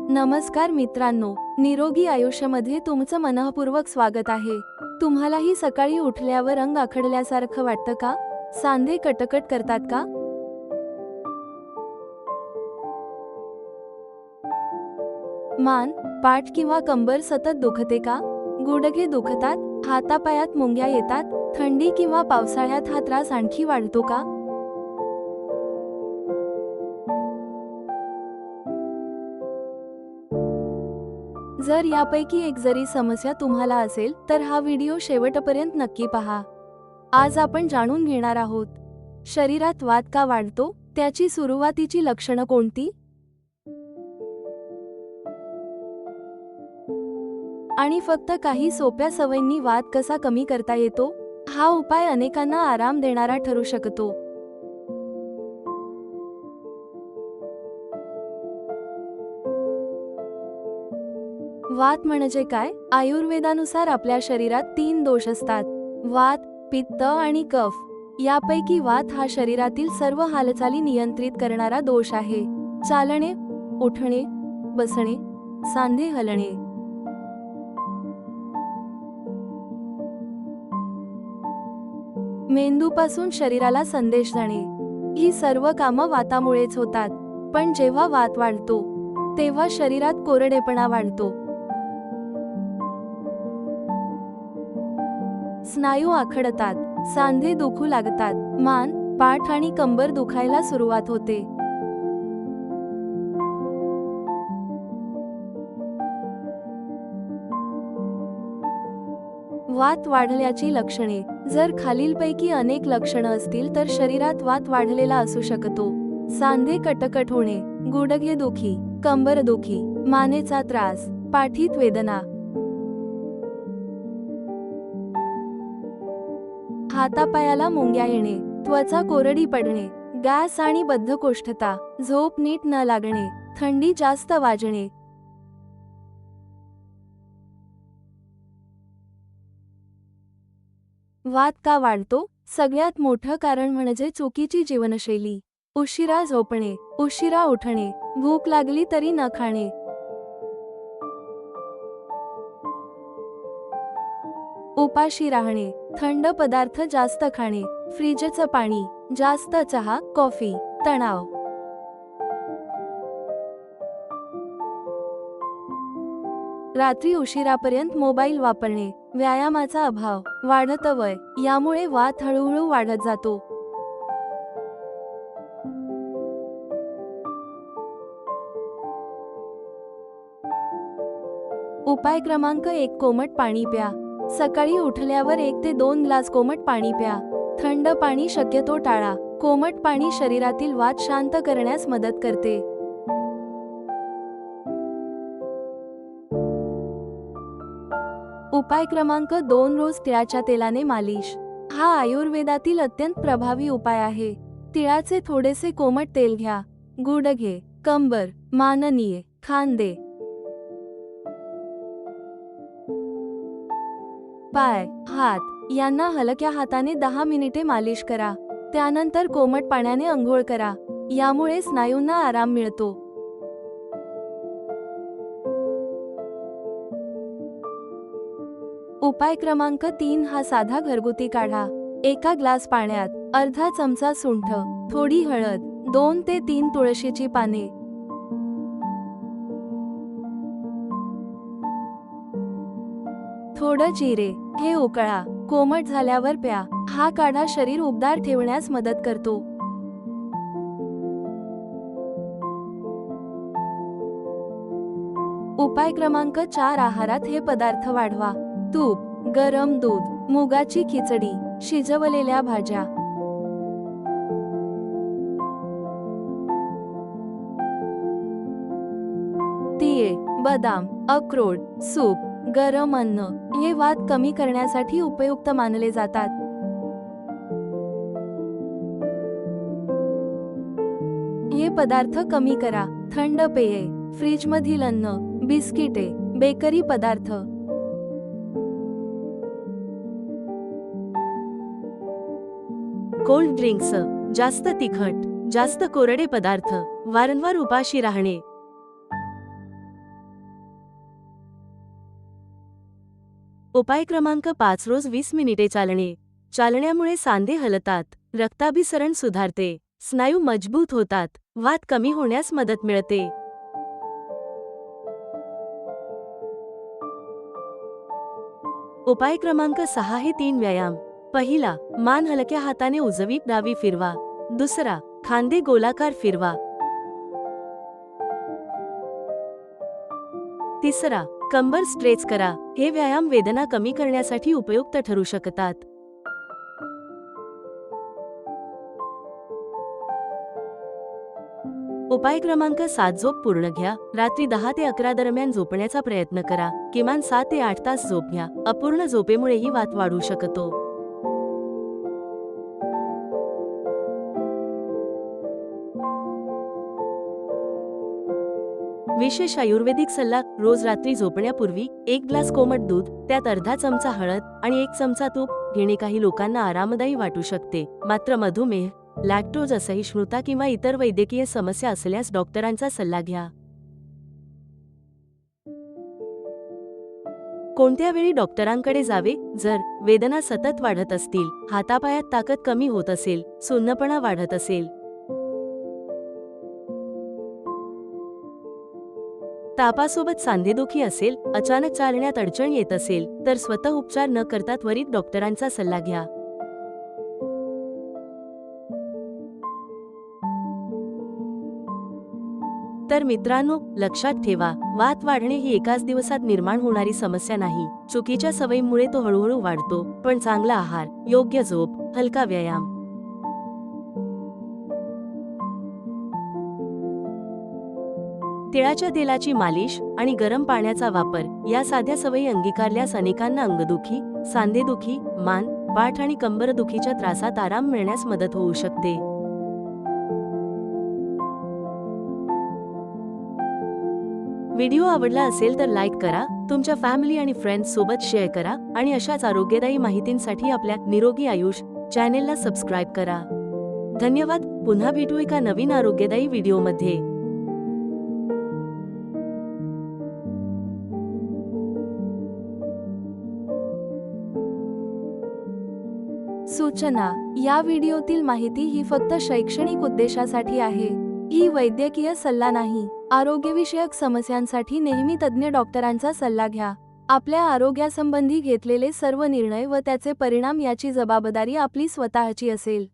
नमस्कार मित्रांनो, निरोगी आयुष्यामध्ये तुमचं मनःपूर्वक स्वागत आहे। तुम्हालाही सकाळी उठल्यावर अंग आखडल्यासारखं वाटतं का? सांधे कटकट करतात का? मान, पाठ किंवा कंबर सतत दुखते का? गुडघे दुखतात, हातापायात मुंग्या येतात, थंडी किंवा पावसाळ्यात हा त्रास आणखी वाढतो का? जर यापैकी एक जरी समस्या तुम्हाला असेल तर हा व्हिडिओ शेवटपर्यंत नक्की पहा। आज आपण जाणून घेणार आहोत, शरीरात वात का वाढतो, त्याची सुरुवातीची लक्षणं कोणती, आणि फक्त काही सोप्या सवयींनी वात कसा कमी करता येतो। हा उपाय अनेकांना आराम देणारा ठरू शकतो। वात म्हणजे काय? आयुर्वेदानुसार आपल्या शरीरात 3 दोष असतात: वात, पित्त आणि कफ। यापैकी वात हा शरीरातील सर्व हालचाली नियंत्रित करणारा दोष आहे। चालणे, उठणे, बसणे, सांधे हलणे। मेंदूपासून शरीराला संदेश जाणे, ही सर्व कामं वातामुळेच होतात। पण जेव्हा वात वाढतो तेव्हा शरीरात कोरडेपणा वाढतो, स्नायू आखडतात, सांधे दुखू लागतात, मान, पाठ आणि कंबर दुखायला सुरुवात होते। वात वाढल्याची लक्षणे: जर खालीलपैकी अनेक लक्षणं असतील तर शरीरात वात वाढलेला असू शकतो: सांधे कटकट होणे, गुडघे दुखी, कंबर दुखी, मानेचा त्रास, पाठीत वेदना, हातापायाला मुंग्या येणे, त्वचा कोरडी पडणे, गॅस आणि बद्धकोष्ठता, झोप नीट न लागणे, थंडी जास्त वाजणे। वात का वाढतो? सगळ्यात मोठं कारण म्हणजे चुकीची जीवनशैली। उशिरा झोपणे, उशिरा उठणे, भूक लागली तरी न खाणे, उपाशी राहणे, थंड पदार्थ जास्त खाणे, फ्रीजचं पाणी, जास्त चहा, कॉफी, तणाव, रात्री उशिरापर्यंत मोबाईल वापरणे, व्यायामाचा अभाव, वाढतं वय, यामुळे वात हळूहळू वाढत जातो। उपाय क्रमांक 1: कोमट पाणी प्या। सकाळी उठल्यावर 1 ते 2 ग्लास कोमट पाणी प्या। थंड पाणी शक्यतो टाळा। कोमट पाणी शरीरातील वात शांत करण्यास मदत करते। उपाय क्रमांक 2: रोज तिळाच्या तेलाने मालिश। हा आयुर्वेदातील अत्यंत प्रभावी उपाय आहे। तिळाचे थोडेसे कोमट तेल घ्या। गुडघे, कंबर, माननीय, खांदे, पाय, हात यांना हलक्या हाताने 10 मिनिटे मालिश करा। त्यानंतर कोमट पाण्याने अंघोळ करा, यामुळे स्नायूंना आराम मिळतो। उपाय क्रमांक 3: हा साधा घरगुती काढा। 1 ग्लास पाण्यात अर्धा चमचा सुंठ, थोडी हळद, 2 ते 3 तुळशीची पाने, थोडं जिरे, हे उकळा। कोमट झाल्यावर प्या। हा काढा शरीर उबदार ठेवण्यास मदत करतो। उपाय क्रमांक 4: आहारात हे पदार्थ वाढवा। तूप, गरम दूध, मुगाची खिचडी, शिजवलेल्या भाज्या, तीळ, बदाम, अक्रोड, सूप, गरम अन्न हे वात कमी करण्यासाठी उपयुक्त मानले जातात। हे पदार्थ कमी करा। थंड पेये, फ्रीजमधील अन्न, बिस्किटे, बेकरी पदार्थ, कोल्ड ड्रिंक्स, जास्त तिखट, जास्त कोरडे पदार्थ, वारंवार उपाशी राहणे, उपाय क्रमांक 5 रोज 20 मिनिटे चालणे. चालण्यामुळे सांधे हलतात, रक्ताभिसरण सुधारते, स्नायू मजबूत होतात, वात कमी होण्यास मदत मिळते. उपाय क्रमांक 6 हे 3 व्यायाम. पहिला, मान हलक्या हाताने उजवी डावी फिरवा. दुसरा, खांदे गोलाकार फिरवा. तिसरा, कंबर स्ट्रेच करा. हे व्यायाम वेदना कमी करण्यासाठी उपयुक्त ठरू शकतात. उपाय क्रमांक 7 झोप पूर्ण घ्या. रात्री 10 ते 11 दरम्यान झोपण्याचा प्रयत्न करा. किमान 7 ते 8 तास झोप घ्या. अपूर्ण झोपेमुळेही वात वाढू शकतो. विशेष आयुर्वेदिक सल्ला. रोज रात्री झोपण्यापूर्वी 1 ग्लास कोमट दूध, त्यात अर्धा चमचा हळद आणि 1 चमचा तूप घेणे काही लोकांना आरामदायी वाटू शकते. मात्र मधुमेह, लॅक्टोज असहिष्णुता किंवा इतर वैद्यकीय समस्या असल्यास डॉक्टरांचा सल्ला घ्या. कोणत्या वेळी डॉक्टरांकडे जावे? जर वेदना सतत वाढत असतील, हातापायात ताकद कमी होत असेल, सुन्नपणा वाढत असेल, तापासोबत सांधेदुखी असेल, अचानक चालण्यात अडचण येत असेल, तर स्वतः उपचार न करता त्वरित डॉक्टरांचा सल्ला घ्या. तर मित्रांनो, लक्षात ठेवा, वात वाढणे ही एकाच दिवसात निर्माण होणारी समस्या नाही. चुकीच्या सवयींमुळे तो हळूहळू वाढतो. पण चांगला आहार, योग्य झोप, हलका व्यायाम, तिळाच्या तेलाची मालिश आणि गरम पाण्याचा वापर या साध्या सवयी अंगीकारल्यास अनेकांना अंगदुखी, सांधेदुखी, मान, पाठ आणि कंबरदुखीच्या त्रासात आराम मिळण्यास मदत होऊ शकते. व्हिडिओ आवडला असेल तर लाईक करा, तुमच्या फॅमिली आणि फ्रेंड्स सोबत शेअर करा आणि अशाच आरोग्यदायी माहितींसाठी आपल्या निरोगी आयुष चॅनेलला सबस्क्राईब करा. धन्यवाद. पुन्हा भेटू एका नवीन आरोग्यदायी व्हिडिओमध्ये. सूचना: या व्हिडिओतील माहिती ही फक्त शैक्षणिक उद्देशासाठी आहे. ही वैद्यकीय सल्ला नाही. आरोग्यविषयक समस्यांसाठी नेहमी तज्ञ डॉक्टरांचा सल्ला घ्या. आपल्या आरोग्यासंबंधी घेतलेले सर्व निर्णय व त्याचे परिणाम याची जबाबदारी आपली स्वतःची असेल.